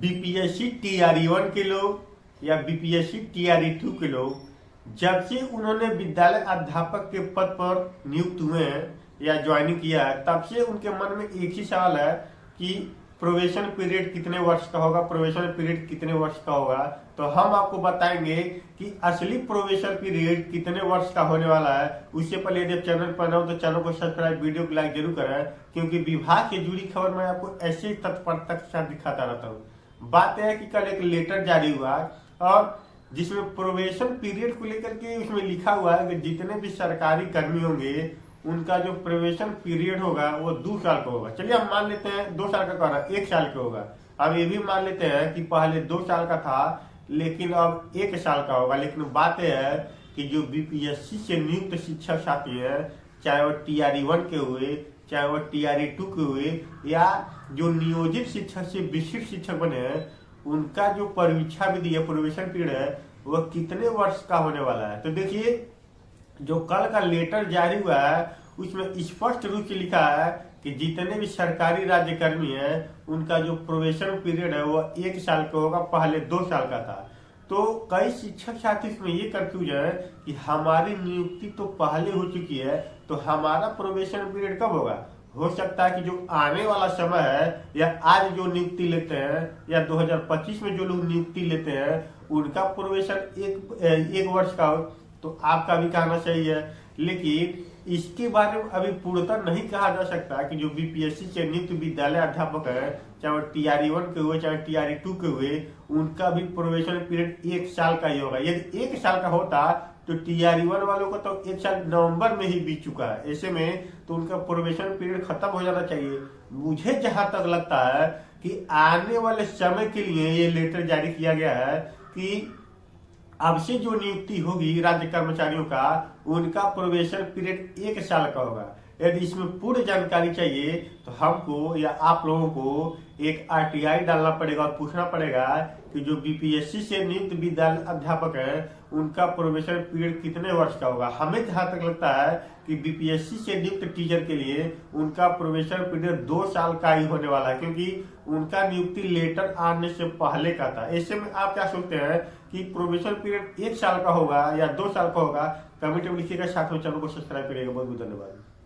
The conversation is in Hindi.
बीपीएससी टीआरई 1 के लोग या बीपीएससी टीआरई 2 के लोग जब से उन्होंने विद्यालय अध्यापक के पद पर नियुक्त हुए हैं या ज्वाइनिंग किया है, तब से उनके मन में एक ही सवाल है कि प्रोबेशन पीरियड कितने वर्ष का होगा, प्रोबेशन पीरियड कितने वर्ष का होगा। तो हम आपको बताएंगे कि असली प्रोबेशन पीरियड कितने वर्ष का होने वाला है। उससे पहले यदि आप चैनल पर नए हो तो चैनल को सब्सक्राइब, वीडियो को लाइक जरूर करें, क्योंकि विभाग से जुड़ी खबर मैं आपको ऐसे ही तत्परता के साथ दिखाता रहता हूँ। बात यह है कि कल एक लेटर जारी हुआ और जिसमें प्रोबेशन पीरियड को लेकर के उसमें लिखा हुआ है कि जितने भी सरकारी कर्मी होंगे उनका जो प्रोबेशन पीरियड होगा वो 2 साल का होगा। चलिए हम मान लेते हैं 2 साल का कर रहा है, 1 साल का होगा। अब ये भी मान लेते हैं कि पहले 2 साल का था लेकिन अब 1 साल का होगा। लेकिन बात यह है कि जो बीपीएससी से नियुक्त शिक्षक साथी है, चाहे वो टीआरई 1 के हुए, चाहे वो टीआरई 2 के हुए, या जो नियोजित शिक्षक से विशिष्ट शिक्षक बने हैं, उनका जो परीक्षा विधि है, प्रोबेशन पीरियड है, वह कितने वर्ष का होने वाला है। तो देखिए, जो कल का लेटर जारी हुआ है उसमें स्पष्ट रूप से लिखा है कि जितने भी सरकारी राज्यकर्मी हैं उनका जो प्रोबेशन पीरियड है वो 1 साल का होगा, पहले 2 साल का था। तो कई शिक्षक साथी इसमें ये कंफ्यूज है कि हमारी नियुक्ति तो पहले हो चुकी है, तो हमारा प्रोबेशन पीरियड कब होगा। हो सकता है कि जो आने वाला समय है या आज जो नियुक्ति लेते हैं या 2025 में जो लोग नियुक्ति लेते हैं उनका प्रोबेशन एक वर्ष का हो, तो आपका भी कहना सही है। लेकिन इसके बारे में अभी पूर्णतः नहीं कहा जा सकता कि जो बीपीएससी से नियुक्त विद्यालय अध्यापक है, चाहे वो टीआरई 1 के हुए चाहे टीआरई 2 के हुए, उनका भी प्रोबेशन पीरियड 1 साल का ही होगा। यदि 1 साल का होता तो टीआरई 1 वालों को तो 1 साल नवंबर में ही बीत चुका है। ऐसे में तो उनका प्रोबेशन पीरियड खत्म हो जाना चाहिए। मुझे जहां तक लगता है कि आने वाले समय के लिए ये लेटर जारी किया गया है कि अब से जो नियुक्ति होगी राज्य कर्मचारियों का, उनका प्रोबेशन पीरियड 1 साल का होगा। यदि इसमें पूर्ण जानकारी चाहिए तो हमको या आप लोगों को एक आरटीआई डालना पड़ेगा और पूछना पड़ेगा कि जो बीपीएससी से नियुक्त विद्यालय अध्यापक है उनका प्रोबेशन पीरियड कितने वर्ष का होगा। हमें जहां तक लगता है कि बीपीएससी से नियुक्त टीचर के लिए उनका प्रोबेशन पीरियड 2 साल का ही होने वाला है, क्योंकि उनका नियुक्ति लेटर आने से पहले का था। ऐसे में आप क्या सोचते हैं कि प्रोबेशन पीरियड 1 साल का होगा या 2 साल का होगा? कमेंट में लिखिएगा, साथ में चैनल को सब्सक्राइब करिएगा। बहुत बहुत धन्यवाद।